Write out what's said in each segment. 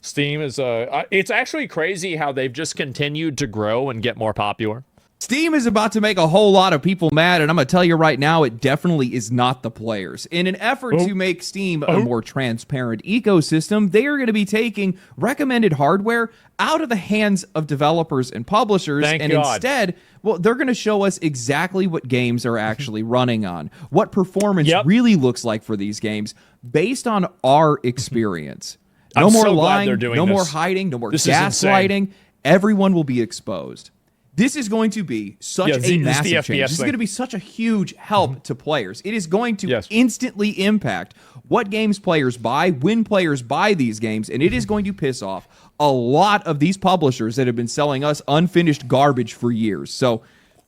Steam is it's actually crazy how they've just continued to grow and get more popular. Steam is about to make a whole lot of people mad, and I'm going to tell you right now, it definitely is not the players. In an effort to make Steam a more transparent ecosystem, they are going to be taking recommended hardware out of the hands of developers and publishers, instead, well, they're going to show us exactly what games are actually running on, what performance really looks like for these games based on our experience. No more lying, no more hiding, no more gaslighting. Everyone will be exposed. This is going to be such a massive change. This is going to be such a huge help to players. It is going to instantly impact what games players buy, when players buy these games, and it is going to piss off a lot of these publishers that have been selling us unfinished garbage for years. So,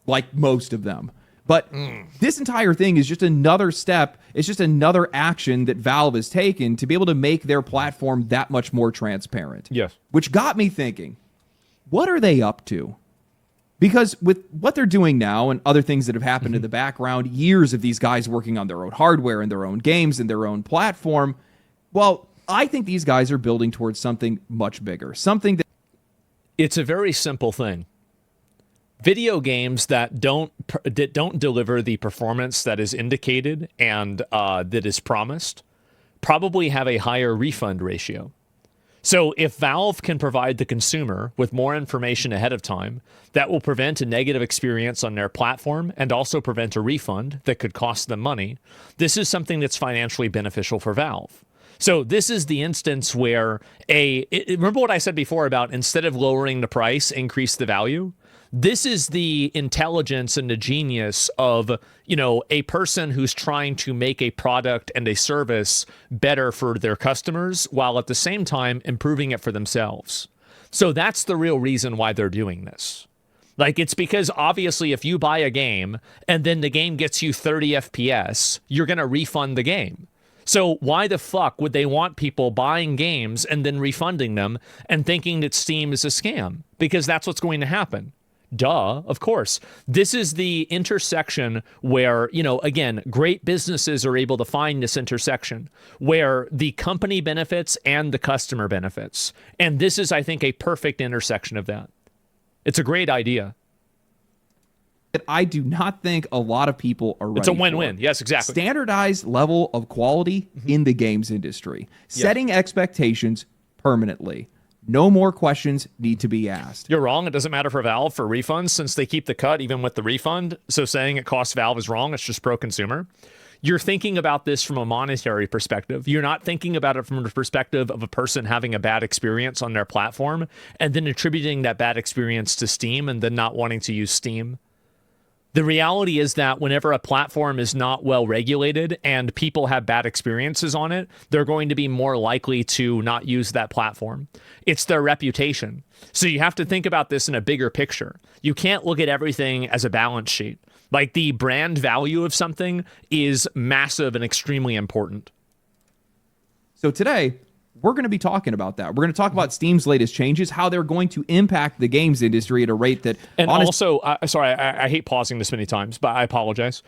like most of them. But this entire thing is just another step. It's just another action that Valve has taken to be able to make their platform that much more transparent. Yes. Which got me thinking, what are they up to? Because with what they're doing now and other things that have happened in the background, years of these guys working on their own hardware and their own games and their own platform, well, I think these guys are building towards something much bigger. Something that... It's a very simple thing. Video games that don't deliver the performance that is indicated and that is promised probably have a higher refund ratio. So if Valve can provide the consumer with more information ahead of time, that will prevent a negative experience on their platform and also prevent a refund that could cost them money. This is something that's financially beneficial for Valve. So this is the instance where remember what I said before about instead of lowering the price, increase the value? This is the intelligence and the genius of, a person who's trying to make a product and a service better for their customers while at the same time improving it for themselves. So that's the real reason why they're doing this. Like, it's because obviously if you buy a game and then the game gets you 30 FPS, you're going to refund the game. So why the fuck would they want people buying games and then refunding them and thinking that Steam is a scam? Because that's what's going to happen. Duh, of course. This is the intersection where, again, great businesses are able to find this intersection where the company benefits and the customer benefits. And this is, I think, a perfect intersection of that. It's a great idea. I do not think a lot of people are ready. It's a win-win. Yes, exactly. Standardized level of quality in the games industry. Setting expectations permanently. No more questions need to be asked. You're wrong. It doesn't matter for Valve for refunds since they keep the cut even with the refund. So saying it costs Valve is wrong. It's just pro-consumer. You're thinking about this from a monetary perspective. You're not thinking about it from the perspective of a person having a bad experience on their platform and then attributing that bad experience to Steam and then not wanting to use Steam. The reality is that whenever a platform is not well regulated and people have bad experiences on it, they're going to be more likely to not use that platform. It's their reputation. So you have to think about this in a bigger picture. You can't look at everything as a balance sheet. Like, the brand value of something is massive and extremely important. So today, we're going to be talking about that. We're going to talk about Steam's latest changes, how they're going to impact the games industry at a rate that... And also, sorry, I hate pausing this many times, but I apologize.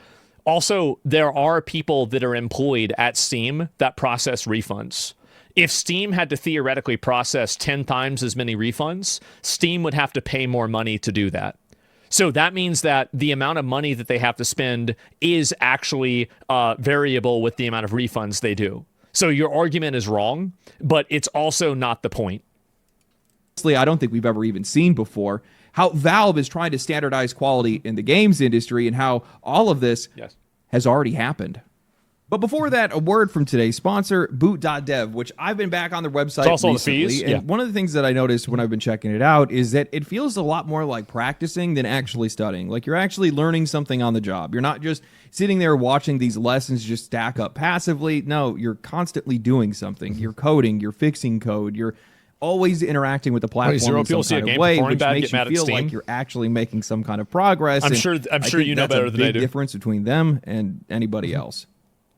Also, there are people that are employed at Steam that process refunds. If Steam had to theoretically process 10 times as many refunds, Steam would have to pay more money to do that. So that means that the amount of money that they have to spend is actually variable with the amount of refunds they do. So your argument is wrong, but it's also not the point. I don't think we've ever even seen before how Valve is trying to standardize quality in the games industry and how all of this has already happened. But before that, a word from today's sponsor, Boot.dev, which I've been back on their website recently. The fees. And one of the things that I noticed when I've been checking it out is that it feels a lot more like practicing than actually studying. Like, you're actually learning something on the job. You're not just sitting there watching these lessons just stack up passively. No, you're constantly doing something. You're coding, you're fixing code, you're always interacting with the platform in some kind of way, which makes you feel like you're actually making some kind of progress. I'm sure you know better than I do. That's a big difference between them and anybody else.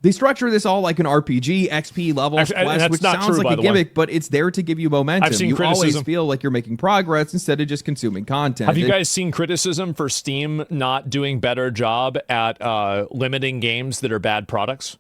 They structure this all like an RPG, XP levels, quest, which sounds like a gimmick, but it's there to give you momentum. You always feel like you're making progress instead of just consuming content. Have you guys seen criticism for Steam not doing better job at limiting games that are bad products?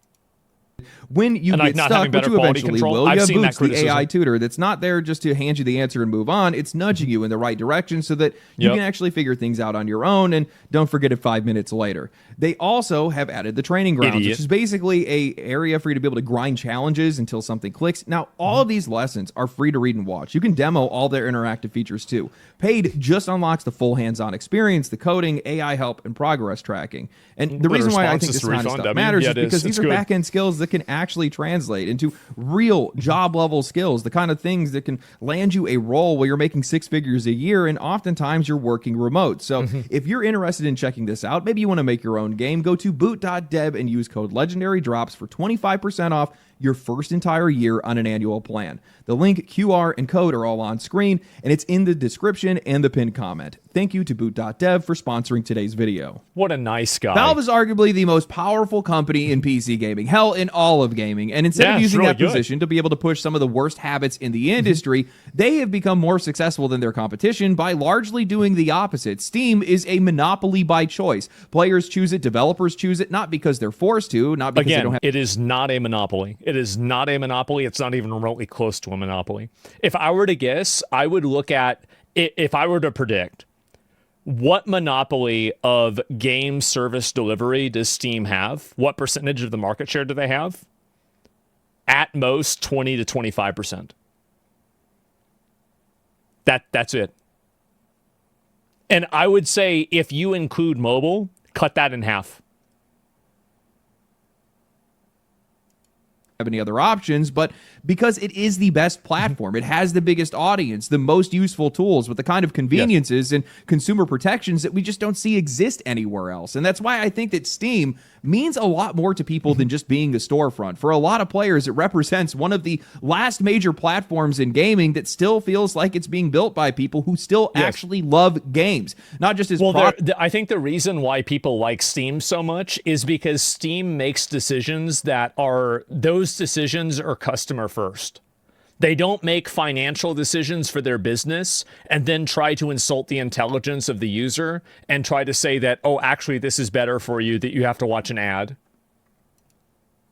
when you And, like, get not stuck, having but better you quality eventually control. will, I've you have seen that Boots, the criticism. AI tutor that's not there just to hand you the answer and move on. It's nudging you in the right direction so that you can actually figure things out on your own, and don't forget it 5 minutes later. They also have added the training grounds, which is basically a area for you to be able to grind challenges until something clicks. Now, all of these lessons are free to read and watch. You can demo all their interactive features too. Paid just unlocks the full hands-on experience, the coding, AI help, and progress tracking. And the reason why I think this kind of stuff matters is because these are back-end skills that can actually translate into real job-level skills, the kind of things that can land you a role where you're making 6 figures a year, and oftentimes you're working remote. So if you're interested in checking this out, maybe you want to make your own game, go to boot.dev and use code LegendaryDrops for 25% off your first entire year on an annual plan. The link, QR, and code are all on screen, and it's in the description and the pinned comment. Thank you to boot.dev for sponsoring today's video. What a nice guy. Valve is arguably the most powerful company in PC gaming, hell, in all of gaming. And instead of using that position to be able to push some of the worst habits in the industry, they have become more successful than their competition by largely doing the opposite. Steam is a monopoly by choice. Players choose it, developers choose it, not because they're forced to, not because they don't have... It is not a monopoly. It is not a monopoly. It's not even remotely close to a monopoly. If I were to guess, I would look at, if I were to predict, what monopoly of game service delivery does Steam have? What percentage of the market share do they have? At most 20 to 25%. That's it. And I would say if you include mobile, cut that in half. Have any other options, but because it is the best platform, it has the biggest audience, the most useful tools with the kind of conveniences and consumer protections that we just don't see exist anywhere else. And that's why I think that Steam means a lot more to people than just being a storefront. For a lot of players, it represents one of the last major platforms in gaming that still feels like it's being built by people who still actually love games, not just as I think the reason why people like Steam so much is because Steam makes decisions that are, those decisions are customer first. They don't make financial decisions for their business and then try to insult the intelligence of the user and try to say that, oh, actually, this is better for you, that you have to watch an ad.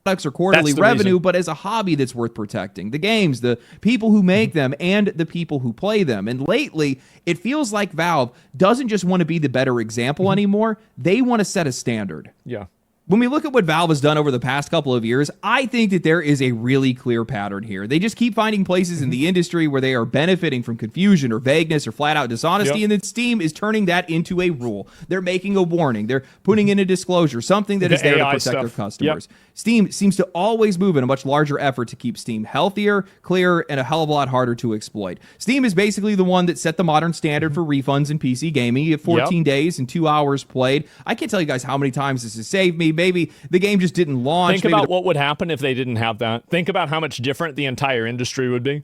Or quarterly revenue, but as a hobby that's worth protecting. The games, the people who make them, and the people who play them. And lately, it feels like Valve doesn't just want to be the better example anymore. They want to set a standard. Yeah. When we look at what Valve has done over the past couple of years, I think that there is a really clear pattern here. They just keep finding places in the industry where they are benefiting from confusion or vagueness or flat-out dishonesty, and then Steam is turning that into a rule. They're making a warning. They're putting in a disclosure, something that is there to protect their customers. Steam seems to always move in a much larger effort to keep Steam healthier, clearer, and a hell of a lot harder to exploit. Steam is basically the one that set the modern standard for refunds in PC gaming. You have 14 days and 2 hours played. I can't tell you guys how many times this has saved me. Maybe the game just didn't launch. Think about what would happen if they didn't have that. Think about how much different the entire industry would be.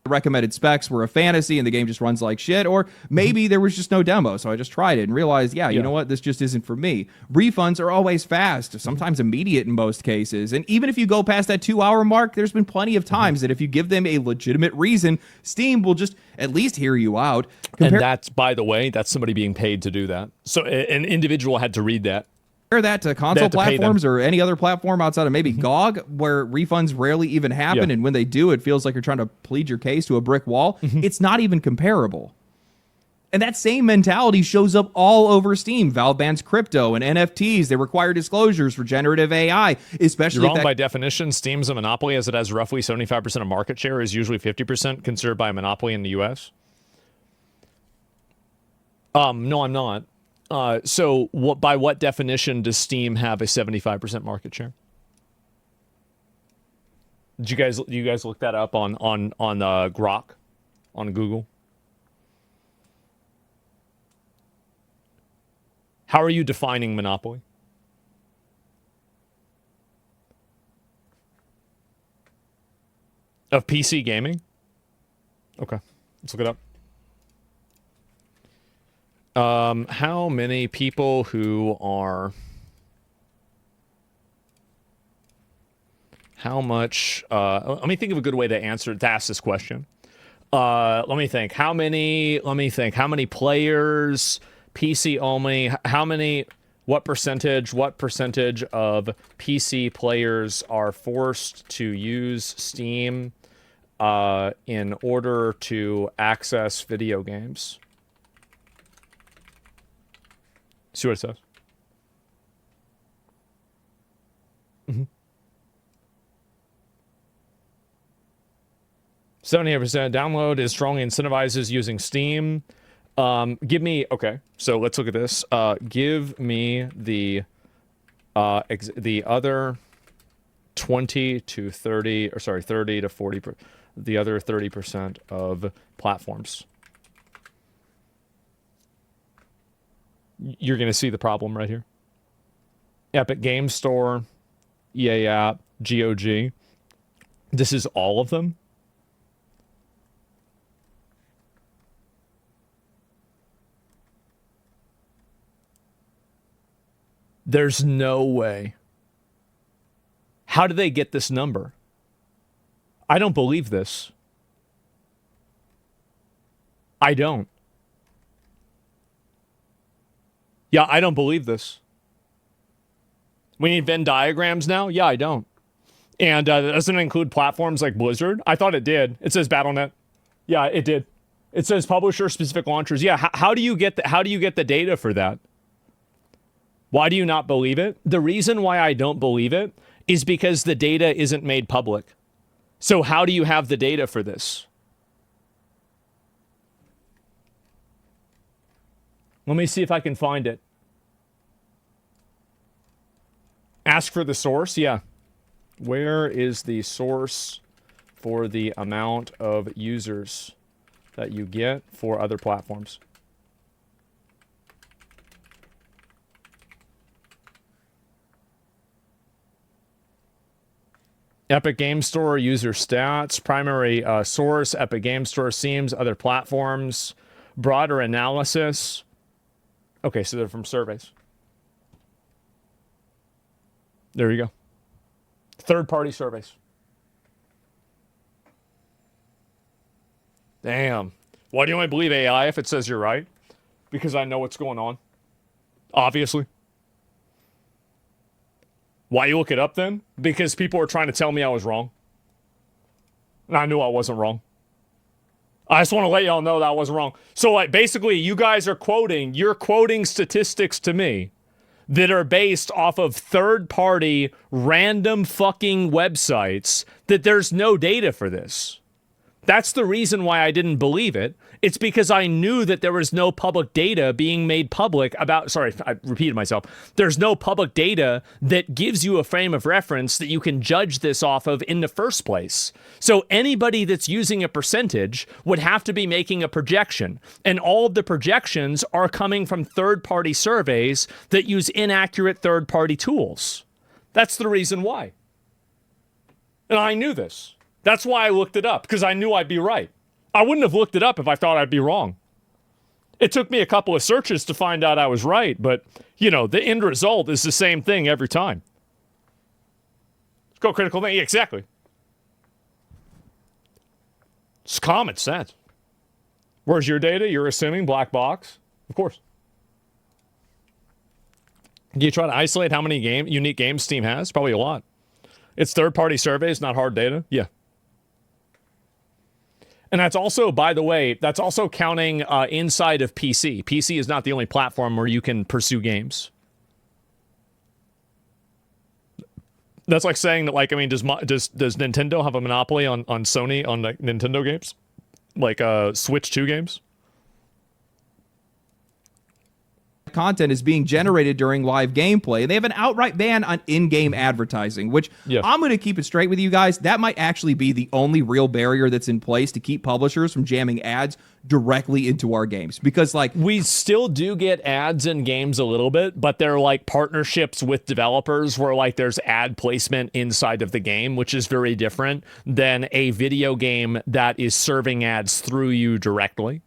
The recommended specs were a fantasy and the game just runs like shit, or maybe there was just no demo, so I just tried it and realized, you know what, this just isn't for me. Refunds are always fast, sometimes immediate in most cases, and even if you go past that 2-hour mark, there's been plenty of times that if you give them a legitimate reason, Steam will just at least hear you out. And that's, by the way, that's somebody being paid to do that. So an individual had to read that. Compare that to console platforms or any other platform outside of maybe GOG, where refunds rarely even happen, and when they do, it feels like you're trying to plead your case to a brick wall. It's not even comparable. And that same mentality shows up all over Steam. Valve bans crypto and NFTs. They require disclosures for generative AI, especially You're wrong by definition. Steam's a monopoly as it has roughly 75% of market share, is usually 50% considered by a monopoly in the US. No, I'm not. So by what definition does Steam have a 75% market share? Did you guys look that up on Grok, on Google? How are you defining monopoly? Of PC gaming? Okay, let's look it up. How many people who are... How much... let me think of a good way to ask this question. Let me think. How many players, PC only, how many... What percentage of PC players are forced to use Steam in order to access video games? See what it says. 78% download is strongly incentivizes using Steam. Okay, so let's look at this. Give me the other 20 to 30, or sorry, 30 to 40, the other 30% of platforms. You're going to see the problem right here. Epic Game Store, EA App, GOG. This is all of them. There's no way. How do they get this number? I don't believe this. I don't. Yeah, I don't believe this. We need Venn diagrams now? Yeah, I don't. And doesn't it include platforms like Blizzard? I thought it did. It says Battle.net. Yeah, it did. It says publisher-specific launchers. Yeah, how do you get the data for that? Why do you not believe it? The reason why I don't believe it is because the data isn't made public. So how do you have the data for this? Let me see if I can find it. Ask for the source? Yeah. Where is the source for the amount of users that you get for other platforms? Epic Game Store user stats, primary source, Epic Game Store, Steam, other platforms, broader analysis. Okay, so they're from surveys. There you go. Third-party surveys. Damn. Why do you only believe AI if it says you're right? Because I know what's going on. Obviously. Why you look it up then? Because people are trying to tell me I was wrong. And I knew I wasn't wrong. I just want to let y'all know that I wasn't wrong. So like basically you guys are you're quoting statistics to me that are based off of third-party random fucking websites that there's no data for this. That's the reason why I didn't believe it. It's because I knew that there was no public data being made public about, sorry, I repeated myself. There's no public data that gives you a frame of reference that you can judge this off of in the first place. So anybody that's using a percentage would have to be making a projection. And all of the projections are coming from third-party surveys that use inaccurate third-party tools. That's the reason why. And I knew this. That's why I looked it up, because I knew I'd be right. I wouldn't have looked it up if I thought I'd be wrong. It took me a couple of searches to find out I was right, but, you know, the end result is the same thing every time. Let's go critical thinking. Yeah, exactly. It's common sense. Where's your data? You're assuming black box? Of course. Do you try to isolate how many unique games Steam has? Probably a lot. It's third-party surveys, not hard data. Yeah. And that's also, by the way, that's also counting inside of PC. PC is not the only platform where you can pursue games. That's like saying that, like, I mean, does Nintendo have a monopoly on Sony on like, Nintendo games? Like Switch 2 games? Content is being generated during live gameplay, and they have an outright ban on in-game advertising, which I'm going to keep it straight with you guys. That might actually be the only real barrier that's in place to keep publishers from jamming ads directly into our games, because like we still do get ads in games a little bit, but they're like partnerships with developers where like there's ad placement inside of the game, which is very different than a video game that is serving ads through you directly.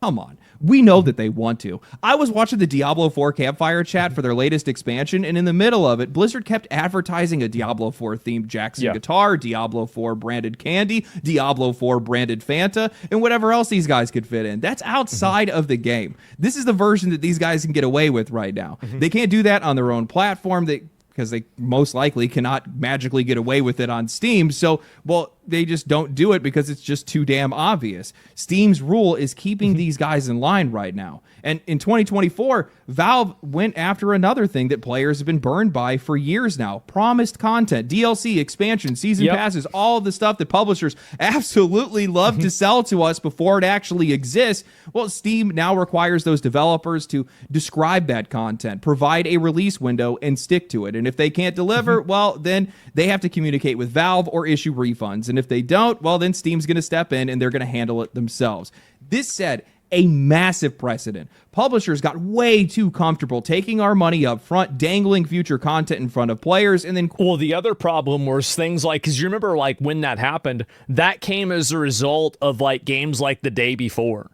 Come on. We know that they want to. I was watching the Diablo 4 campfire chat for their latest expansion, and in the middle of it, Blizzard kept advertising a Diablo 4 themed Jackson guitar, Diablo 4 branded candy, Diablo 4 branded Fanta, and whatever else these guys could fit in. That's outside of the game. This is the version that these guys can get away with right now. They can't do that on their own platform. Because they most likely cannot magically get away with it on Steam. So, well, they just don't do it because it's just too damn obvious. Steam's rule is keeping these guys in line right now. And in 2024, Valve went after another thing that players have been burned by for years now. Promised content, DLC, expansion, season passes, all of the stuff that publishers absolutely love to sell to us before it actually exists. Well, Steam now requires those developers to describe that content, provide a release window, and stick to it. And if they can't deliver, well, then they have to communicate with Valve or issue refunds. And if they don't, well, then Steam's going to step in and they're going to handle it themselves. This said, a massive precedent. Publishers got way too comfortable taking our money up front, dangling future content in front of players, and then... Well, the other problem was things like, because you remember, like, when that happened, that came as a result of, like, games like The Day Before.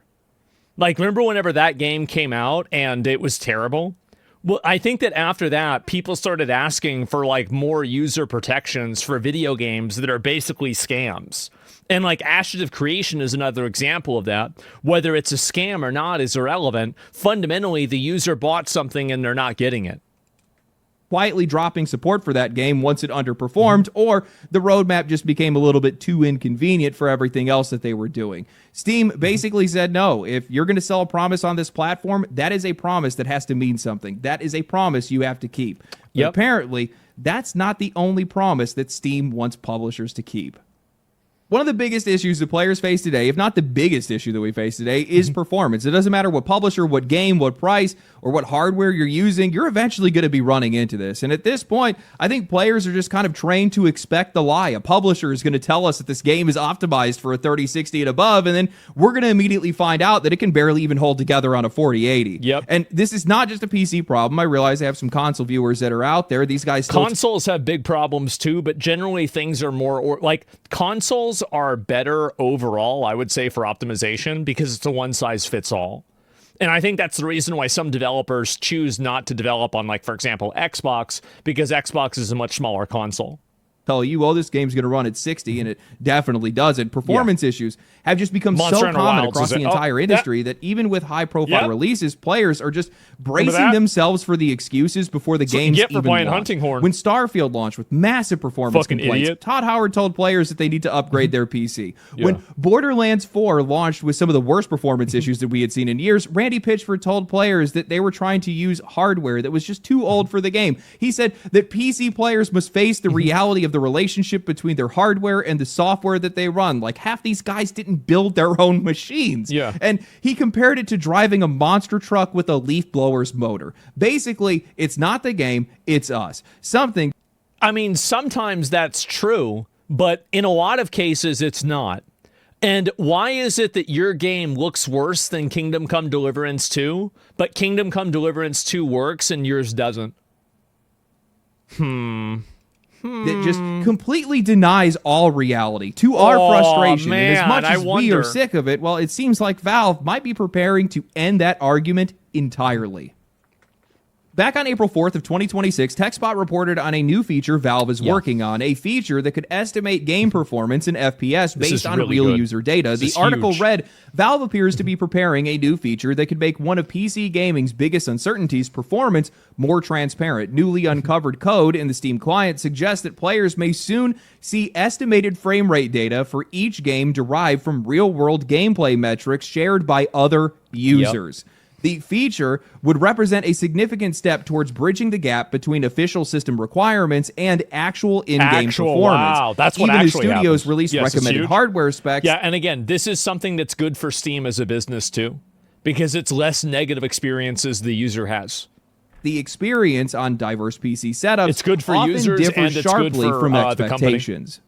Like, remember whenever that game came out and it was terrible? Well, I think that after that, people started asking for, like, more user protections for video games that are basically scams. And, like, Ashes of Creation is another example of that. Whether it's a scam or not is irrelevant. Fundamentally, the user bought something and they're not getting it. Quietly dropping support for that game once it underperformed, or the roadmap just became a little bit too inconvenient for everything else that they were doing. Steam basically said, no, if you're going to sell a promise on this platform, that is a promise that has to mean something. That is a promise you have to keep. But apparently, that's not the only promise that Steam wants publishers to keep. One of the biggest issues that players face today, if not the biggest issue that we face today, is performance. It doesn't matter what publisher, what game, what price, or what hardware you're using, you're eventually going to be running into this. And at this point, I think players are just kind of trained to expect the lie. A publisher is going to tell us that this game is optimized for a 3060 and above, and then we're going to immediately find out that it can barely even hold together on a 4080. Yep. And this is not just a PC problem. I realize I have some console viewers that are out there. These guys still... Consoles have big problems too, but generally things are more... like, consoles are better overall, I would say, for optimization because it's a one-size-fits-all. And I think that's the reason why some developers choose not to develop on, like, for example, Xbox, because Xbox is a much smaller console. Tell you, well, this game's going to run at 60, and it definitely doesn't. Performance issues have just become so common across the entire industry that even with high-profile releases, players are just bracing themselves for the excuses before the game's even launched. Hunting Horn. When Starfield launched with massive performance complaints, idiot. Todd Howard told players that they need to upgrade their PC. When Borderlands 4 launched with some of the worst performance issues that we had seen in years, Randy Pitchford told players that they were trying to use hardware that was just too old for the game. He said that PC players must face the reality of the relationship between their hardware and the software that they run. Like, half these guys didn't build their own machines. And he compared it to driving a monster truck with a leaf blower's motor. Basically, it's not the game, it's us. I mean, sometimes that's true, but in a lot of cases, it's not. And why is it that your game looks worse than Kingdom Come Deliverance 2, but Kingdom Come Deliverance 2 works and yours doesn't? That just completely denies all reality to our frustration. Man, and as much as we are sick of it, well, it seems like Valve might be preparing to end that argument entirely. Back on April 4th of 2026, TechSpot reported on a new feature Valve is working on, a feature that could estimate game performance in FPS based on real user data. The article read, Valve appears to be preparing a new feature that could make one of PC gaming's biggest uncertainties, performance, more transparent. Newly uncovered code in the Steam client suggests that players may soon see estimated frame rate data for each game derived from real-world gameplay metrics shared by other users. The feature would represent a significant step towards bridging the gap between official system requirements and actual in-game performance. Wow, that's what Even actually as studios happens. release recommended hardware specs. Yeah, and again, this is something that's good for Steam as a business too, because it's less negative experiences the user has. The experience on diverse PC setups it's good for often users differs and it's sharply good for from the expectations.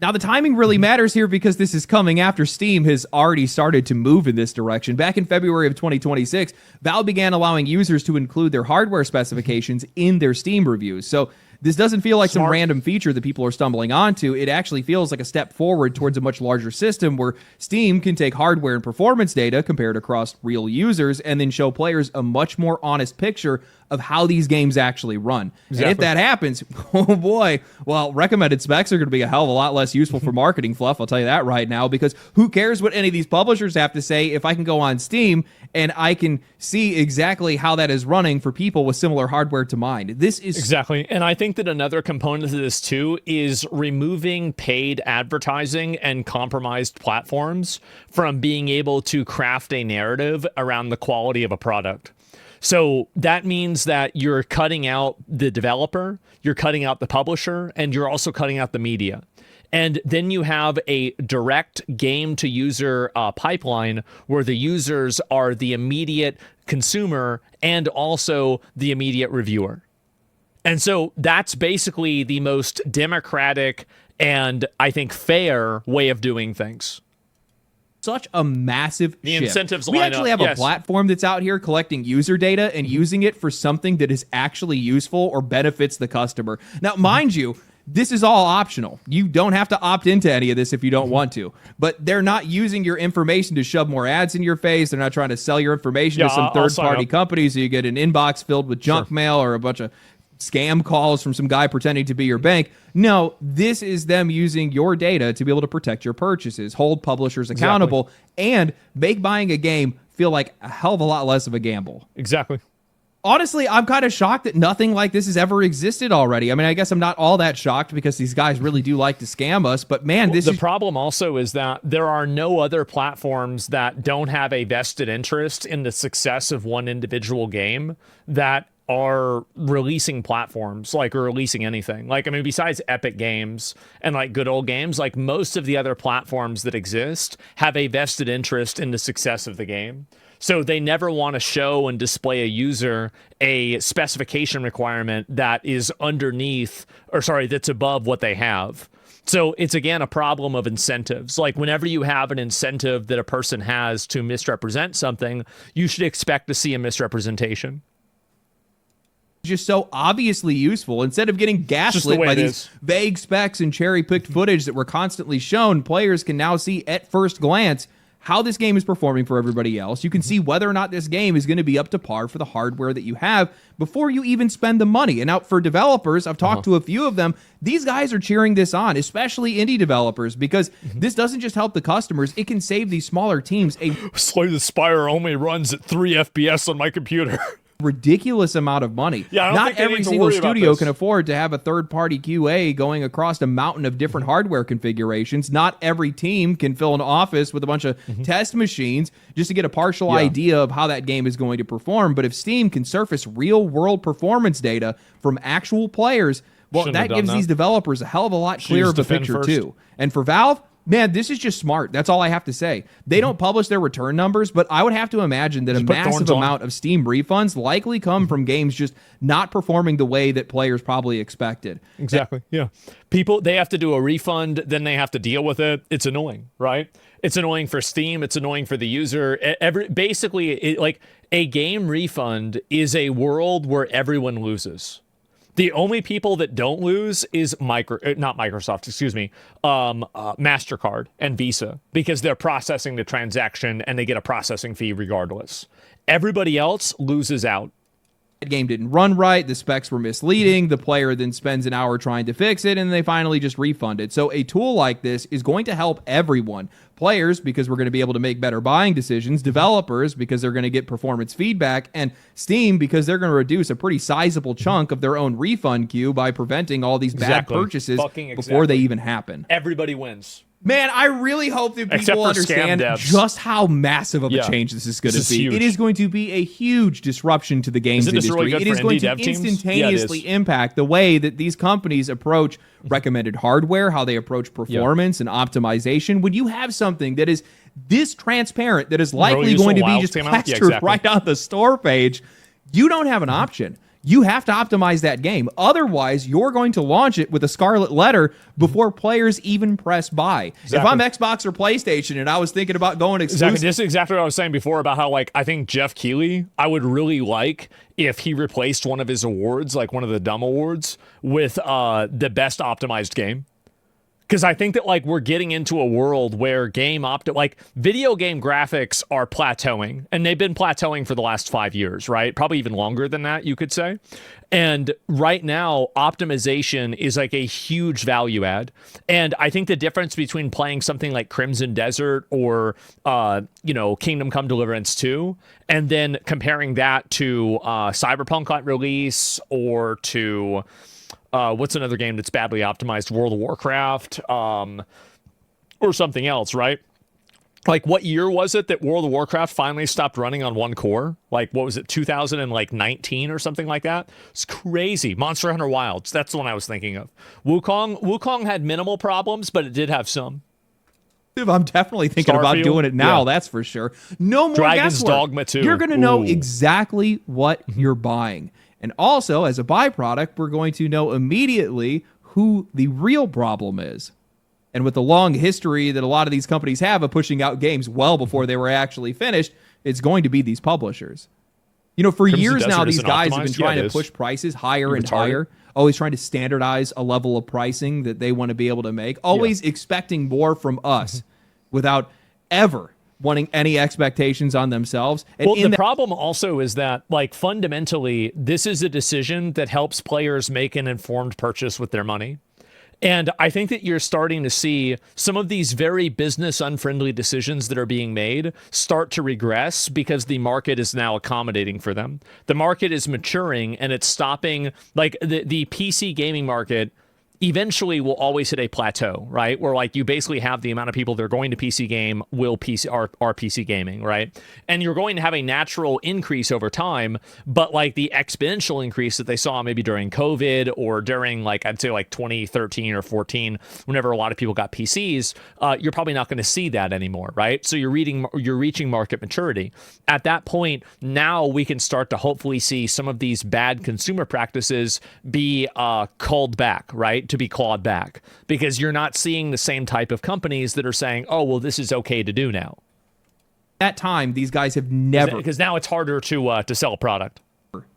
Now, the timing really matters here because this is coming after Steam has already started to move in this direction. Back in February of 2026, Valve began allowing users to include their hardware specifications in their Steam reviews. So this doesn't feel like some Smart. random feature that people are stumbling onto. It actually feels like a step forward towards a much larger system where Steam can take hardware and performance data compared across real users and then show players a much more honest picture of how these games actually run. Exactly. And if that happens, oh boy, well, recommended specs are going to be a hell of a lot less useful for marketing fluff, I'll tell you that right now, because who cares what any of these publishers have to say if I can go on Steam and I can see exactly how that is running for people with similar hardware to mine. This is... Exactly. And I think that another component of this too is removing paid advertising and compromised platforms from being able to craft a narrative around the quality of a product. So that means that you're cutting out the developer, you're cutting out the publisher, and you're also cutting out the media. And then you have a direct game-to-user pipeline where the users are the immediate consumer and also the immediate reviewer. And so that's basically the most democratic and, I think, fair way of doing things. Such a massive shift. Incentives we line actually up, have a yes. platform that's out here collecting user data and using it for something that is actually useful or benefits the customer. Now, mind you, this is all optional. You don't have to opt into any of this if you don't want to. But they're not using your information to shove more ads in your face. They're not trying to sell your information to some third-party company so you get an inbox filled with junk mail or a bunch of scam calls from some guy pretending to be your bank. No, this is them using your data to be able to protect your purchases, hold publishers accountable, and make buying a game feel like a hell of a lot less of a gamble. Exactly. Honestly, I'm kind of shocked that nothing like this has ever existed already. I mean, I guess I'm not all that shocked because these guys really do like to scam us, but man, this the problem also is that there are no other platforms that don't have a vested interest in the success of one individual game that are releasing platforms, like, or releasing anything. Like, I mean, besides Epic Games and like good old games, like most of the other platforms that exist have a vested interest in the success of the game. So they never want to show and display a user a specification requirement that is underneath, or sorry, that's above what they have. So it's, again, a problem of incentives. Like, whenever you have an incentive that a person has to misrepresent something, you should expect to see a misrepresentation. Just so obviously useful. Instead of getting gaslit by these vague specs and cherry-picked footage that were constantly shown, players can now see at first glance how this game is performing for everybody else. You can see whether or not this game is going to be up to par for the hardware that you have before you even spend the money. And now for developers, I've talked to a few of them, these guys are cheering this on, especially indie developers, because this doesn't just help the customers, it can save these smaller teams a Slay the Spire only runs at 3 FPS on my computer. ridiculous amount of money. Yeah, not every single studio can afford to have a third-party QA going across a mountain of different hardware configurations. Not every team can fill an office with a bunch of test machines just to get a partial idea of how that game is going to perform. But if Steam can surface real-world performance data from actual players, well, that gives these developers a hell of a lot clearer of a picture too. And for Valve, man, this is just smart. That's all I have to say. They don't publish their return numbers, but I would have to imagine that a massive amount of Steam refunds likely come from games just not performing the way that players probably expected. Exactly. Yeah. People, they have to do a refund, then they have to deal with it. It's annoying, right? It's annoying for Steam. It's annoying for the user. Basically, like, a game refund is a world where everyone loses. The only people that don't lose is MasterCard and Visa, because they're processing the transaction and they get a processing fee regardless. Everybody else loses out. The game didn't run right, the specs were misleading, the player then spends an hour trying to fix it, and they finally just refund it. So a tool like this is going to help everyone. Players, because we're going to be able to make better buying decisions, developers, because they're going to get performance feedback, and Steam, because they're going to reduce a pretty sizable chunk of their own refund queue by preventing all these bad purchases before they even happen. Everybody wins. Man, I really hope that people understand just how massive of a change this is going to be. It is going to be a huge disruption to the games industry. It is going to instantaneously impact the way that these companies approach recommended hardware, how they approach performance and optimization. When you have something that is this transparent, that is likely going to be just plastered right on the store page, you don't have an option. you have to optimize that game. Otherwise, you're going to launch it with a scarlet letter before players even press buy. Exactly. If I'm Xbox or PlayStation and I was thinking about going exclusive. Exactly. This is exactly what I was saying before about how, like, I think Jeff Keighley, I would really like if he replaced one of his awards, like one of the dumb awards, with the best optimized game. Because I think that, like, we're getting into a world where video game graphics are plateauing, and they've been plateauing for the last 5 years, right? Probably even longer than that, you could say. And right now, optimization is like a huge value add. And I think the difference between playing something like Crimson Desert or, Kingdom Come Deliverance 2, and then comparing that to Cyberpunk at release or to... what's another game that's badly optimized? World of Warcraft, or something else, right? Like, what year was it that World of Warcraft finally stopped running on one core? Like, what was it, 2019 or something like that? It's crazy. Monster Hunter Wilds, that's the one I was thinking of. Wukong had minimal problems, but it did have some. I'm definitely thinking about doing it now, that's for sure. No more Dragon's guesswork. Dogma 2. You're going to know exactly what you're buying. And also, as a byproduct, we're going to know immediately who the real problem is. And with the long history that a lot of these companies have of pushing out games well before they were actually finished, it's going to be these publishers. You know, for years now, these guys have been trying to push prices higher and higher, always trying to standardize a level of pricing that they want to be able to make, always expecting more from us without ever wanting any expectations on themselves. And well, the problem also is that, like, fundamentally, this is a decision that helps players make an informed purchase with their money. And I think that you're starting to see some of these very business unfriendly decisions that are being made start to regress because the market is now accommodating for them. The market is maturing and it's stopping, like the PC gaming market eventually will always hit a plateau, right? Where, like, you basically have the amount of people that are going to PC game are PC gaming, right? And you're going to have a natural increase over time, but like the exponential increase that they saw maybe during COVID or during, like, I'd say like 2013 or 14, whenever a lot of people got PCs, you're probably not going to see that anymore, right? So you're reaching market maturity. At that point, now we can start to hopefully see some of these bad consumer practices be culled back, right? To be clawed back, because you're not seeing the same type of companies that are saying, oh, well, this is okay to do now. At that time, these guys have never... Because now it's harder to sell a product.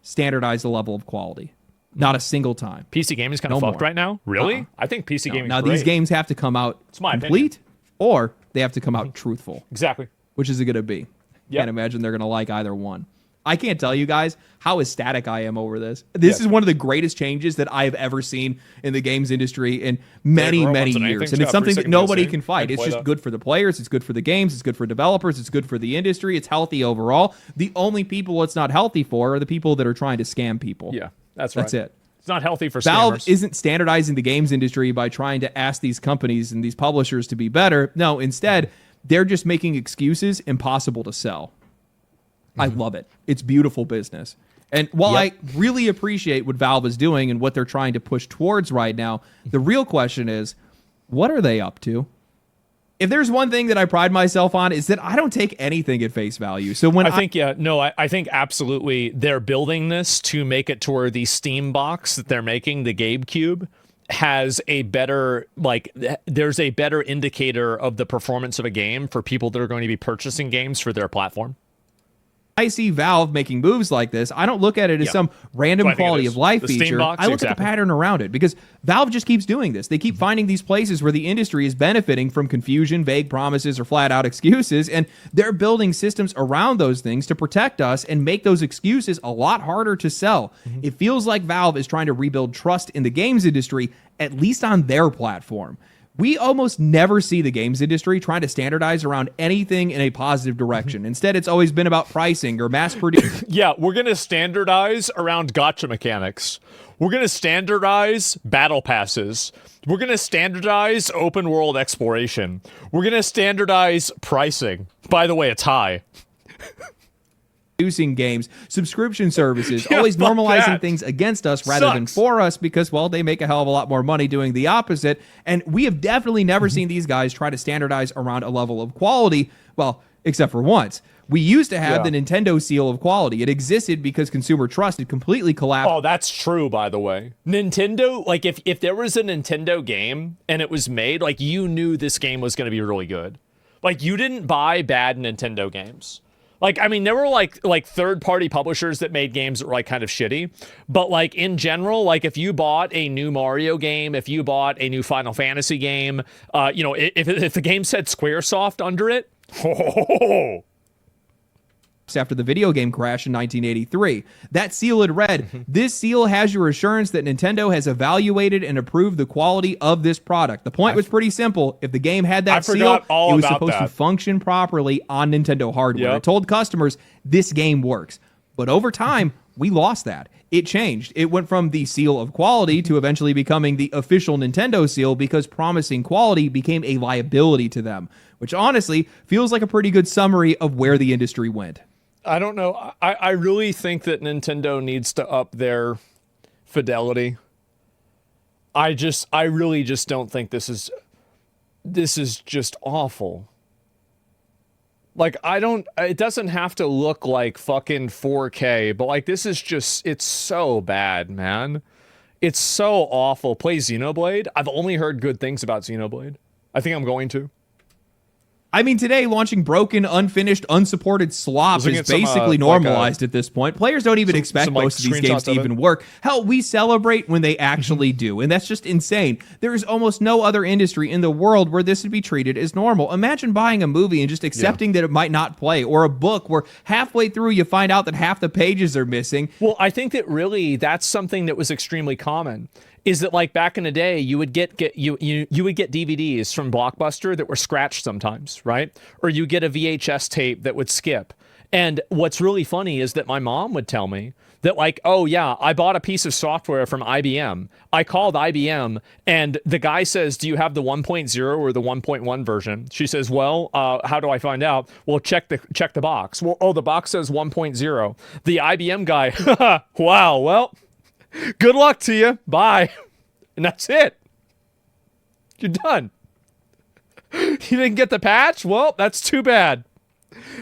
Standardized the level of quality. Not a single time. PC gaming is kind of fucked right now? Really? I think PC gaming is now, these games have to come out complete, or they have to come out truthful. Exactly. Which is it going to be? Can't imagine they're going to like either one. I can't tell you guys how ecstatic I am over this. This is one of the greatest changes that I've ever seen in the games industry in many years. And it's something that nobody can fight. It's just good for the players. It's good for the games. It's good for developers. It's good for the industry. It's healthy overall. The only people it's not healthy for are the people that are trying to scam people. Yeah, that's right. That's it. It's not healthy for Valve scammers. isn't standardizing the games industry by trying to ask these companies and these publishers to be better. No, instead, they're just making excuses impossible to sell. I love it. It's beautiful business. And while I really appreciate what Valve is doing and what they're trying to push towards right now, the real question is, what are they up to? If there's one thing that I pride myself on, is that I don't take anything at face value. So when I think absolutely they're building this to make it to where the Steam box that they're making, the GameCube, has a better, there's a better indicator of the performance of a game for people that are going to be purchasing games for their platform. I see Valve making moves like this, I don't look at it as some random quality of life feature. I look at the pattern around it, because Valve just keeps doing this. They keep finding these places where the industry is benefiting from confusion, vague promises, or flat out excuses, and they're building systems around those things to protect us and make those excuses a lot harder to sell. It feels like Valve is trying to rebuild trust in the games industry, at least on their platform. We almost never see the games industry trying to standardize around anything in a positive direction. Instead, it's always been about pricing or mass production. Yeah, we're going to standardize around gacha mechanics. We're going to standardize battle passes. We're going to standardize open world exploration. We're going to standardize pricing. By the way, it's high. producing games, subscription services, Yeah, always fuck normalizing that. things against us rather than Sucks. for us because, well, they make a hell of a lot more money doing the opposite. And we have definitely never seen these guys try to standardize around a level of quality, well, except for once. We used to have the Nintendo seal of quality. It existed because consumer trust had completely collapsed. Oh, that's true, by the way. Nintendo, like, if there was a Nintendo game and it was made, like, you knew this game was going to be really good. Like, you didn't buy bad Nintendo games. Like, I mean, there were, like third-party publishers that made games that were, like, kind of shitty. But, like, in general, like, if you bought a new Mario game, if you bought a new Final Fantasy game, you know, if the game said Squaresoft under it, after the video game crash in 1983. That seal had read, this seal has your assurance that Nintendo has evaluated and approved the quality of this product. The point was pretty simple. If the game had that seal, it was supposed to function properly on Nintendo hardware. It told customers, this game works. But over time, we lost that. It changed. It went from the seal of quality to eventually becoming the official Nintendo seal because promising quality became a liability to them, which honestly feels like a pretty good summary of where the industry went. I don't know. I really think that Nintendo needs to up their fidelity. I really just don't think this is just awful. Like, it doesn't have to look like fucking 4K, but like, this is just, it's so bad, man. It's so awful. Play Xenoblade. I've only heard good things about Xenoblade. I think I'm going to. I mean, today, launching broken, unfinished, unsupported slop is basically normalized at this point. Players don't even expect most of these games to even work. Hell, we celebrate when they actually do, and that's just insane. There is almost no other industry in the world where this would be treated as normal. Imagine buying a movie and just accepting that it might not play, or a book where halfway through you find out that half the pages are missing. Well, I think that really that's something that was extremely common. Is that, like, back in the day, you would get DVDs from Blockbuster that were scratched sometimes, right? Or you get a VHS tape that would skip. And what's really funny is that my mom would tell me that, like, oh yeah, I bought a piece of software from IBM. I called IBM and the guy says, do you have the 1.0 or the 1.1 version? She says, well, how do I find out? Well, check the box. Well, oh, the box says 1.0. The IBM guy, wow, well, good luck to you. Bye. And that's it. You're done. You didn't get the patch? Well, that's too bad.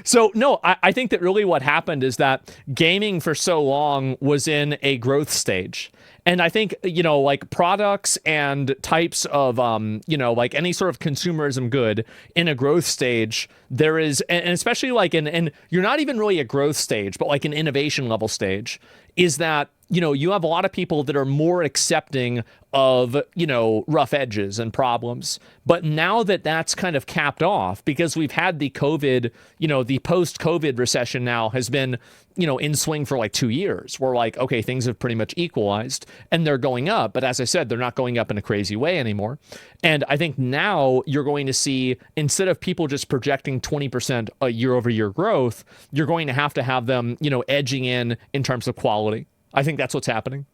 So, no, I think that really what happened is that gaming for so long was in a growth stage. And I think, you know, like products and types of, you know, like any sort of consumerism good in a growth stage, there is, and especially like and you're not even really a growth stage, but like an innovation level stage, is that, you know, you have a lot of people that are more accepting of, you know, rough edges and problems. But now that that's kind of capped off because we've had the COVID, you know, the post-COVID recession now has been, you know, in swing for like 2 years. We're like, okay, things have pretty much equalized and they're going up. But as I said, they're not going up in a crazy way anymore. And I think now you're going to see, instead of people just projecting 20% a year-over-year growth, you're going to have them, you know, edging in terms of quality. I think that's what's happening.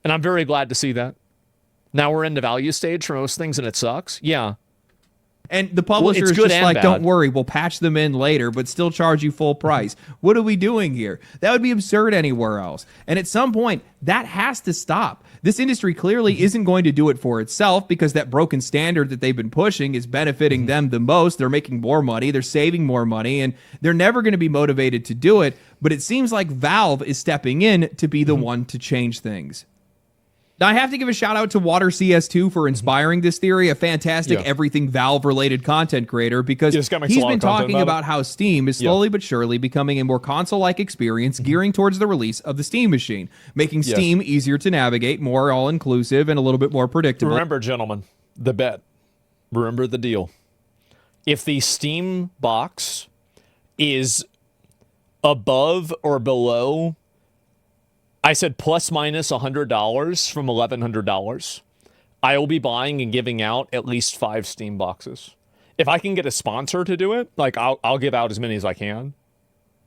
And I'm very glad to see that. Now we're in the value stage for most things and it sucks. Yeah. And the publisher is just like, don't worry, we'll patch them in later, but still charge you full price. What are we doing here? That would be absurd anywhere else. And at some point, that has to stop. This industry clearly isn't going to do it for itself because that broken standard that they've been pushing is benefiting them the most. They're making more money, they're saving more money, and they're never going to be motivated to do it. But it seems like Valve is stepping in to be the one to change things. Now, I have to give a shout out to Water CS2 for inspiring this theory, a fantastic everything Valve-related content creator, because he's been talking about how Steam is slowly but surely becoming a more console-like experience, gearing towards the release of the Steam machine, making Steam easier to navigate, more all-inclusive, and a little bit more predictable. Remember, gentlemen, the bet. Remember the deal. If the Steam box is above or below, I said plus minus $100 from $1,100, I will be buying and giving out at least 5 Steam boxes. If I can get a sponsor to do it, like I'll give out as many as I can.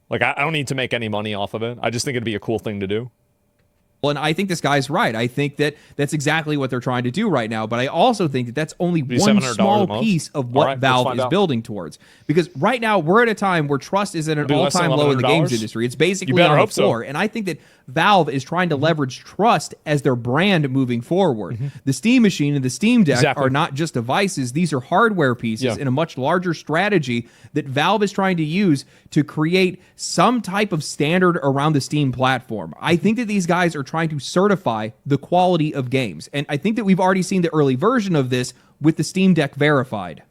Like I don't need to make any money off of it. I just think it'd be a cool thing to do. And I think this guy's right. I think that that's exactly what they're trying to do right now. But I also think that that's only one small piece of what Valve is building towards. Because right now, we're at a time where trust is at an all-time low in the games industry. It's basically on the floor. And I think that Valve is trying to leverage trust as their brand moving forward. The Steam Machine and the Steam Deck are not just devices. These are hardware pieces in a much larger strategy that Valve is trying to use to create some type of standard around the Steam platform. I think that these guys are trying to certify the quality of games. And I think that we've already seen the early version of this with the Steam Deck Verified.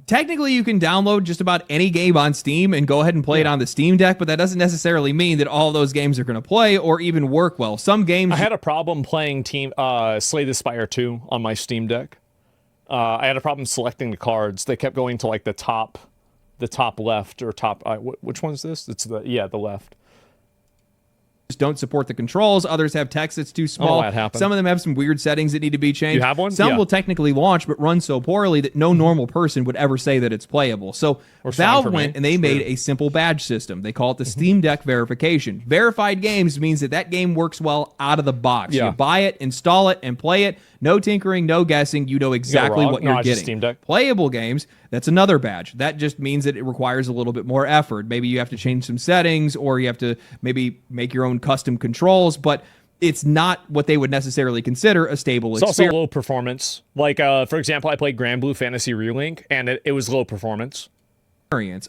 Technically, you can download just about any game on Steam and go ahead and play it on the Steam Deck, but that doesn't necessarily mean that all those games are going to play or even work well. Some games... I had a problem playing Slay the Spire 2 on my Steam Deck. I had a problem selecting the cards. They kept going to like the top left or top... which one's this? It's the left. Don't support the controls. Others have text that's too small. Some of them have some weird settings that need to be changed. You have one? Some will technically launch but run so poorly that no normal person would ever say that it's playable. So Valve went and they made a simple badge system. They call it the Steam Deck Verification. Verified games means that game works well out of the box. You buy it, install it, and play it. No tinkering, no guessing. You know exactly what you're getting. Steam Deck. Playable games, that's another badge. That just means that it requires a little bit more effort. Maybe you have to change some settings, or you have to maybe make your own custom controls, but it's not what they would necessarily consider a stable experience. It's also low performance. Like, for example, I played Grand Blue Fantasy Relink, and it was low performance.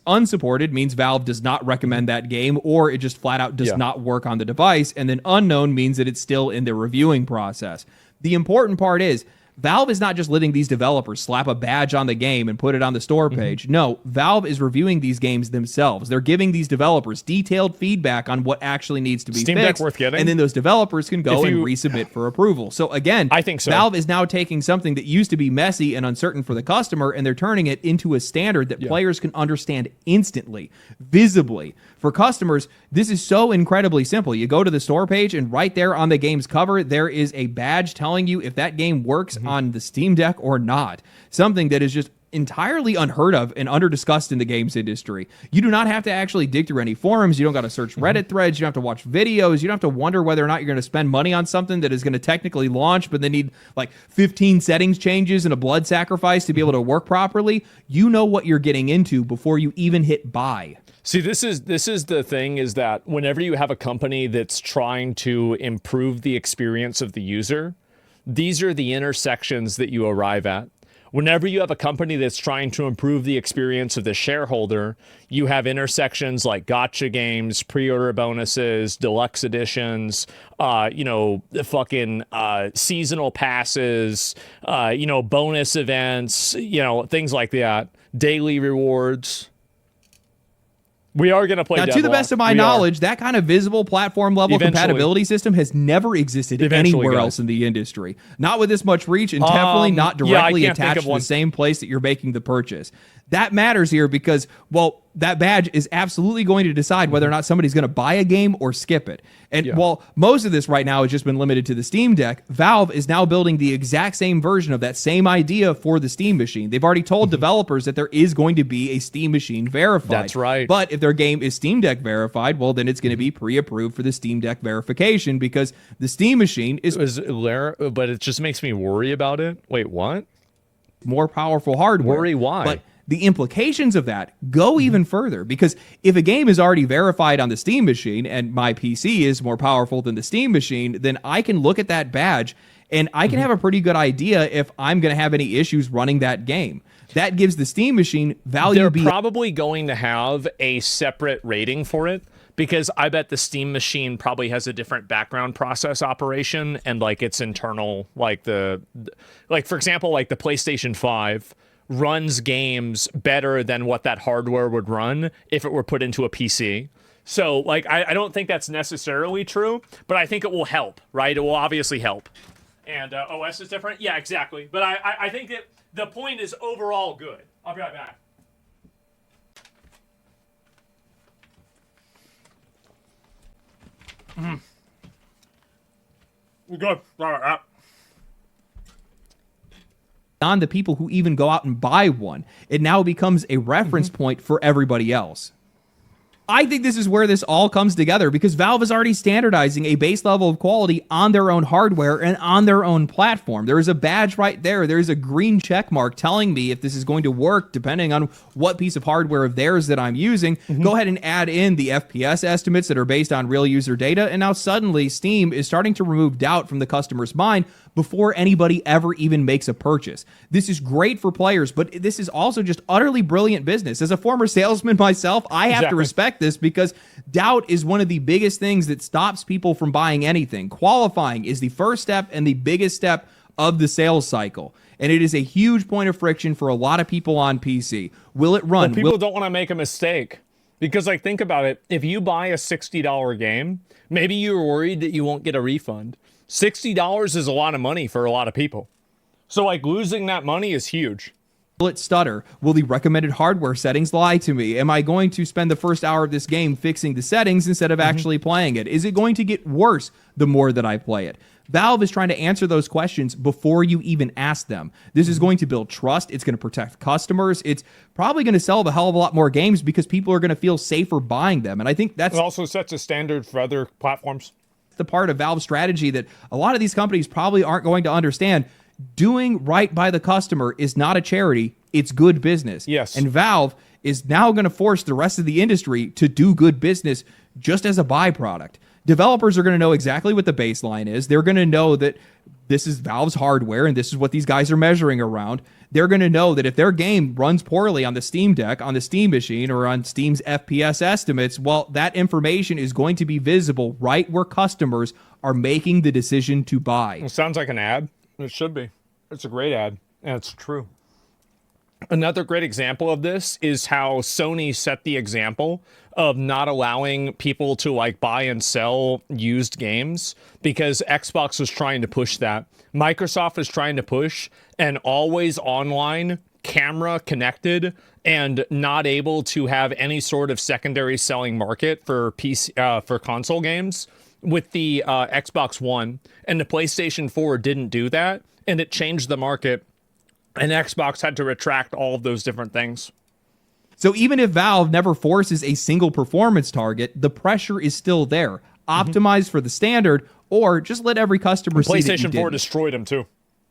Unsupported means Valve does not recommend that game, or it just flat out does not work on the device. And then unknown means that it's still in the reviewing process. The important part is Valve is not just letting these developers slap a badge on the game and put it on the store page. No, Valve is reviewing these games themselves. They're giving these developers detailed feedback on what actually needs to be Steam fixed. Deck worth getting? And then those developers can go and resubmit for approval. So again, I think so. Valve is now taking something that used to be messy and uncertain for the customer, and they're turning it into a standard that players can understand instantly, visibly. For customers, this is so incredibly simple. You go to the store page, and right there on the game's cover, there is a badge telling you if that game works on the Steam Deck or not. Something that is just entirely unheard of and under-discussed in the games industry. You do not have to actually dig through any forums. You don't got to search Reddit threads. You don't have to watch videos. You don't have to wonder whether or not you're going to spend money on something that is going to technically launch, but they need like 15 settings changes and a blood sacrifice to be able to work properly. You know what you're getting into before you even hit buy. See, this is the thing, is that whenever you have a company that's trying to improve the experience of the user, these are the intersections that you arrive at. Whenever you have a company that's trying to improve the experience of the shareholder, you have intersections like gotcha games, pre-order bonuses, deluxe editions, seasonal passes, bonus events, things like that, daily rewards. We are going to play Now, to the best of my knowledge, that kind of visible platform-level compatibility system has never existed anywhere else in the industry. Not with this much reach, and definitely not directly attached to the same place that you're making the purchase. That matters here because, well, that badge is absolutely going to decide whether or not somebody's going to buy a game or skip it. And while most of this right now has just been limited to the Steam Deck, Valve is now building the exact same version of that same idea for the Steam Machine. They've already told developers that there is going to be a Steam Machine verified. That's right. But if their game is Steam Deck verified, well, then it's going to be pre-approved for the Steam Deck verification because the Steam Machine is... But it just makes me worry about it. Wait, what? More powerful hardware. Worry why? But the implications of that go even further, because if a game is already verified on the Steam Machine and my PC is more powerful than the Steam Machine, then I can look at that badge and I can have a pretty good idea if I'm going to have any issues running that game. That gives the Steam Machine value. They're probably going to have a separate rating for it, because I bet the Steam Machine probably has a different background process operation and like its internal, like for example, like the PlayStation 5 runs games better than what that hardware would run if it were put into a PC. So like, I don't think that's necessarily true, but I think it will help, right? It will obviously help. And OS is different. Yeah, exactly. But I think that the point is overall good. I'll be right back. Good. All right. On the people who even go out and buy one, it now becomes a reference point for everybody else. I think this is where this all comes together because Valve is already standardizing a base level of quality on their own hardware and on their own platform. There is a badge right there. There is a green check mark telling me if this is going to work depending on what piece of hardware of theirs that I'm using. Go ahead and add in the FPS estimates that are based on real user data. And now suddenly Steam is starting to remove doubt from the customer's mind before anybody ever even makes a purchase. This is great for players, but this is also just utterly brilliant business. As a former salesman myself, I have to respect this because doubt is one of the biggest things that stops people from buying anything. Qualifying is the first step and the biggest step of the sales cycle. And it is a huge point of friction for a lot of people on PC. Will it run? Well, people don't want to make a mistake. Because, like, think about it. If you buy a $60 game, maybe you're worried that you won't get a refund. $60 is a lot of money for a lot of people. So, like, losing that money is huge. Will it stutter? Will the recommended hardware settings lie to me? Am I going to spend the first hour of this game fixing the settings instead of actually playing it? Is it going to get worse the more that I play it? Valve is trying to answer those questions before you even ask them. This is going to build trust. It's going to protect customers. It's probably going to sell a hell of a lot more games because people are going to feel safer buying them. And I think that's... It also sets a standard for other platforms. The part of Valve's strategy that a lot of these companies probably aren't going to understand. Doing right by the customer is not a charity. It's good business. Yes. And Valve is now going to force the rest of the industry to do good business just as a byproduct. Developers are going to know exactly what the baseline is. They're going to know that this is Valve's hardware and this is what these guys are measuring around. They're going to know that if their game runs poorly on the Steam Deck, on the Steam machine, or on Steam's FPS estimates, well, that information is going to be visible right where customers are making the decision to buy. It sounds like an ad. It should be. It's a great ad, and it's true. Another great example of this is how Sony set the example of not allowing people to like buy and sell used games because Xbox was trying to push that. Microsoft is trying to push an always online, camera connected, and not able to have any sort of secondary selling market for PC for console games with the Xbox One, and the PlayStation 4 didn't do that, and it changed the market. And Xbox had to retract all of those different things. So even if Valve never forces a single performance target, the pressure is still there. Optimize for the standard, or just let every customer see that you PlayStation 4 didn't. destroyed them too.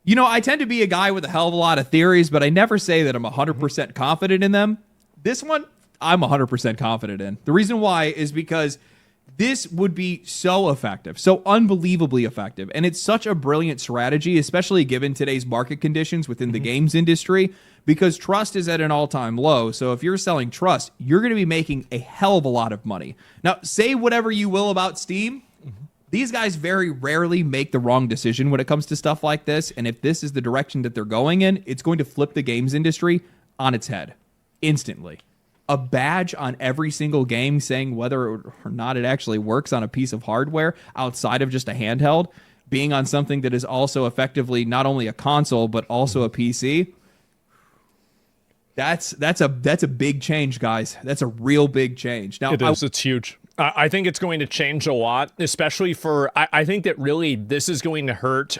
You know, I tend to be a guy with a hell of a lot of theories, but I never say that I'm 100% confident in them. This one, I'm 100% confident in. The reason why is because this would be so effective, so unbelievably effective. And it's such a brilliant strategy, especially given today's market conditions within the games industry, because trust is at an all-time low. So if you're selling trust, you're going to be making a hell of a lot of money. Now, say whatever you will about Steam. These guys very rarely make the wrong decision when it comes to stuff like this. And if this is the direction that they're going in, it's going to flip the games industry on its head instantly. A badge on every single game saying whether or not it actually works on a piece of hardware outside of just a handheld, being on something that is also effectively not only a console but also a PC. That's a big change, guys. That's a real big change. Now, It's huge. I think it's going to change a lot, especially for. I think that really this is going to hurt.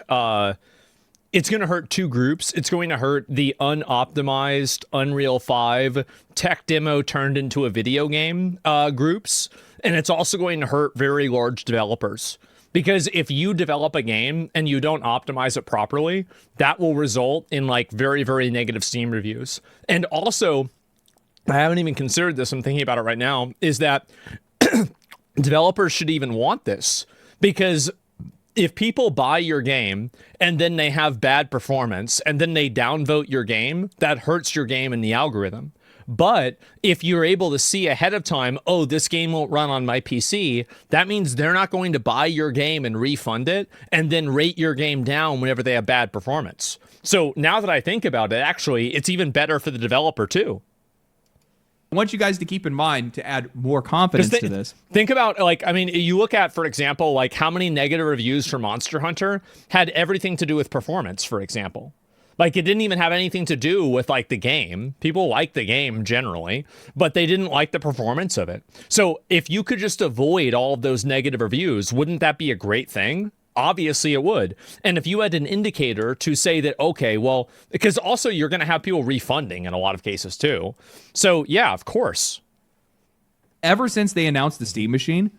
It's going to hurt two groups. It's going to hurt the unoptimized Unreal 5 tech demo turned into a video game groups. And it's also going to hurt very large developers. Because if you develop a game and you don't optimize it properly, that will result in like very, very negative Steam reviews. And also, I haven't even considered this, I'm thinking about it right now, is that developers should even want this. Because if people buy your game and then they have bad performance and then they downvote your game, that hurts your game in the algorithm. But if you're able to see ahead of time, oh, this game won't run on my PC, that means they're not going to buy your game and refund it and then rate your game down whenever they have bad performance. So now that I think about it, actually, it's even better for the developer too. I want you guys to keep in mind to add more confidence to this. Think about, like, I mean, you look at, for example, like how many negative reviews for Monster Hunter had everything to do with performance, for example. Like, it didn't even have anything to do with, like, the game. People like the game generally, but they didn't like the performance of it. So if you could just avoid all of those negative reviews, wouldn't that be a great thing? Obviously it would. And if you had an indicator to say that, okay, well, because also you're going to have people refunding in a lot of cases too. So yeah, of course. ever since they announced the Steam Machine,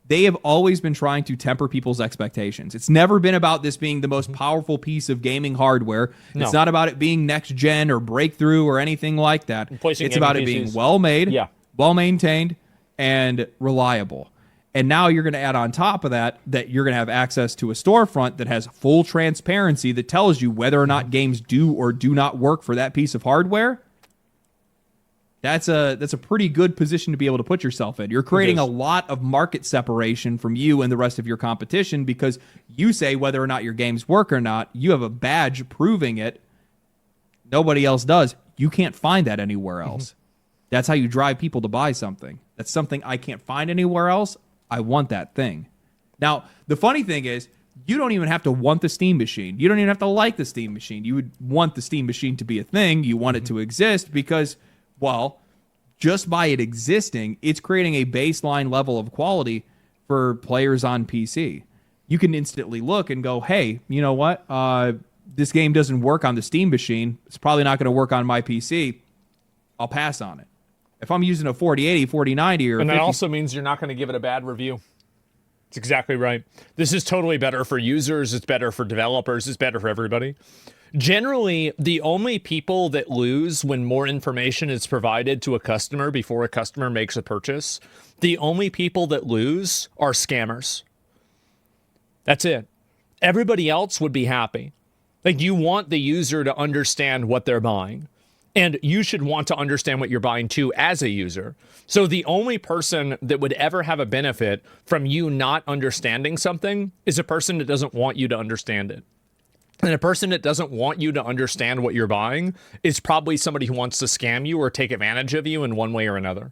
they have always been trying to temper people's expectations. It's never been about this being the most powerful piece of gaming hardware. No. It's not about it being next gen or breakthrough or anything like that. It's about it being well made, well maintained, and reliable. And now you're going to add on top of that you're going to have access to a storefront that has full transparency that tells you whether or not games do or do not work for that piece of hardware. That's a pretty good position to be able to put yourself in. You're creating a lot of market separation from you and the rest of your competition because you say whether or not your games work or not. You have a badge proving it. Nobody else does. You can't find that anywhere else. That's how you drive people to buy something. That's something I can't find anywhere else. I want that thing. Now, the funny thing is, you don't even have to want the Steam Machine. You don't even have to like the Steam Machine. You would want the Steam Machine to be a thing. You want it to exist because, well, just by it existing, it's creating a baseline level of quality for players on PC. You can instantly look and go, hey, you know what? This game doesn't work on the Steam Machine. It's probably not going to work on my PC. I'll pass on it. If I'm using a 4080, 4090, or and that 50... also means you're not going to give it a bad review. It's exactly right. This is totally better for users. It's better for developers. It's better for everybody. Generally, the only people that lose when more information is provided to a customer before a customer makes a purchase, the only people that lose are scammers. That's it. Everybody else would be happy. Like, you want the user to understand what they're buying. And you should want to understand what you're buying too as a user. So the only person that would ever have a benefit from you not understanding something is a person that doesn't want you to understand it. And a person that doesn't want you to understand what you're buying is probably somebody who wants to scam you or take advantage of you in one way or another.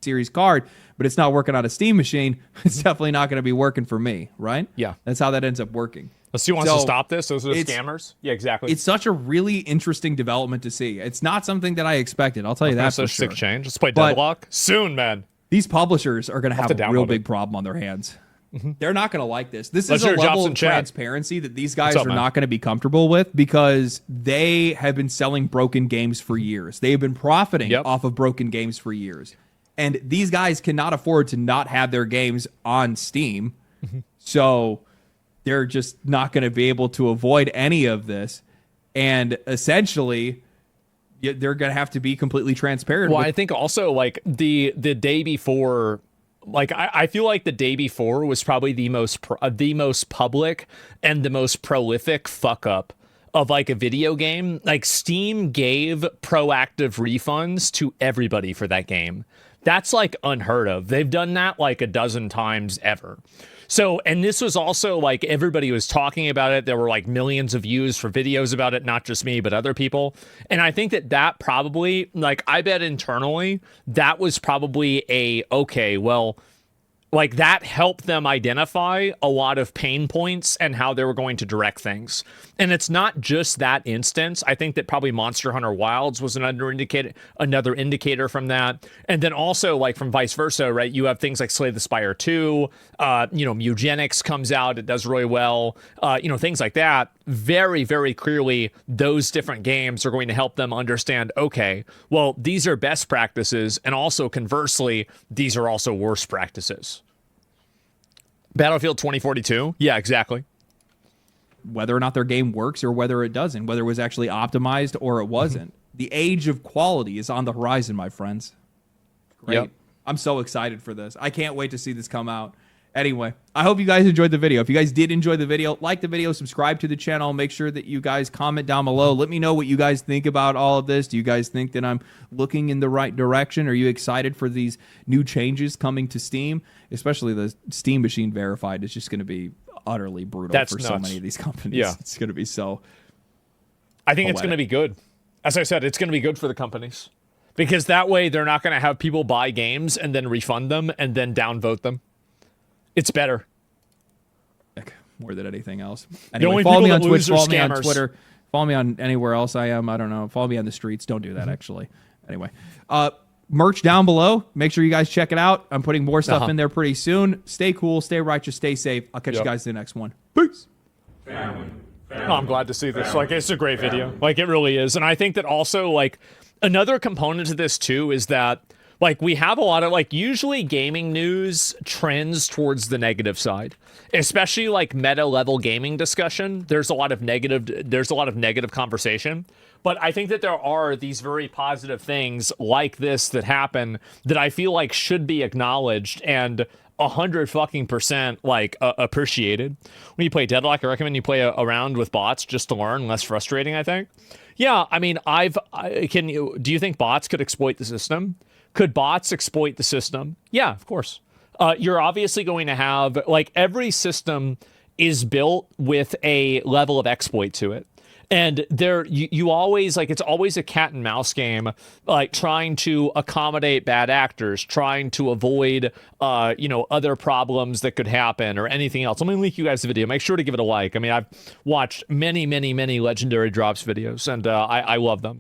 Series card, but it's not working on a Steam Machine. It's definitely not going to be working for me, right? Yeah. That's how that ends up working. Let's see who wants to stop this. Those are the scammers. Yeah, exactly. It's such a really interesting development to see. It's not something that I expected. I'll tell you that for sure. Change. Let's play Deadlock soon, man. These publishers are going to have a real big problem on their hands. They're not going to like this. This is a level of transparency that these guys are not going to be comfortable with because they have been selling broken games for years. They have been profiting off of broken games for years. And these guys cannot afford to not have their games on Steam. So they're just not going to be able to avoid any of this. And essentially, they're going to have to be completely transparent. Well, I think also, like, the day before, like, I feel like the day before was probably the most public and the most prolific fuck up of, like, a video game. Like, Steam gave proactive refunds to everybody for that game. That's, like, unheard of. They've done that, like, a dozen times ever. So, and this was also, like, everybody was talking about it. There were, like, millions of views for videos about it, not just me, but other people. And I think that probably, like, I bet internally, that was probably okay, well, like, that helped them identify a lot of pain points and how they were going to direct things. And it's not just that instance. I think that probably Monster Hunter Wilds was another indicator from that. And then also, like, from vice versa, right? You have things like Slay the Spire 2, Mugenics comes out, it does really well, things like that. Very, very clearly, those different games are going to help them understand, okay, well, these are best practices, and also conversely, these are also worst practices. Battlefield 2042? Yeah, exactly. Whether or not their game works or whether it doesn't, whether it was actually optimized or it wasn't. The age of quality is on the horizon, my friends. Great. Yep. I'm so excited for this. I can't wait to see this come out. Anyway, I hope you guys enjoyed the video. If you guys did enjoy the video, like the video, subscribe to the channel. Make sure that you guys comment down below. Let me know what you guys think about all of this. Do you guys think that I'm looking in the right direction? Are you excited for these new changes coming to Steam? Especially the Steam Machine Verified is just going to be utterly brutal for so many of these companies. Yeah. It's going to be so I think it's going to be good. As I said, it's going to be good for the companies. Because that way they're not going to have people buy games and then refund them and then downvote them. It's better. More than anything else. Anyway, follow me on Twitch, follow me on Twitter, follow me on anywhere else I am. I don't know. Follow me on the streets. Don't do that, actually. Anyway, merch down below. Make sure you guys check it out. I'm putting more stuff in there pretty soon. Stay cool, stay righteous, stay safe. I'll catch you guys in the next one. Peace. Family. Oh, I'm glad to see this. Like, it's a great video. Like, it really is. And I think that also, like, another component to this, too, is that Like, we have a lot of, like, usually gaming news trends towards the negative side, especially like meta level gaming discussion. There's a lot of negative conversation. But I think that there are these very positive things like this that happen that I feel like should be acknowledged and 100% like appreciated. When you play Deadlock, I recommend you play a round with bots just to learn. Less frustrating, I think. Yeah, I mean, do you think bots could exploit the system? Could bots exploit the system? Yeah, of course. You're obviously going to have, like, every system is built with a level of exploit to it. And you always, like, it's always a cat and mouse game, like trying to accommodate bad actors, trying to avoid, other problems that could happen or anything else. Let me link you guys the video. Make sure to give it a like. I mean, I've watched many, many, many Legendary Drops videos, and I love them.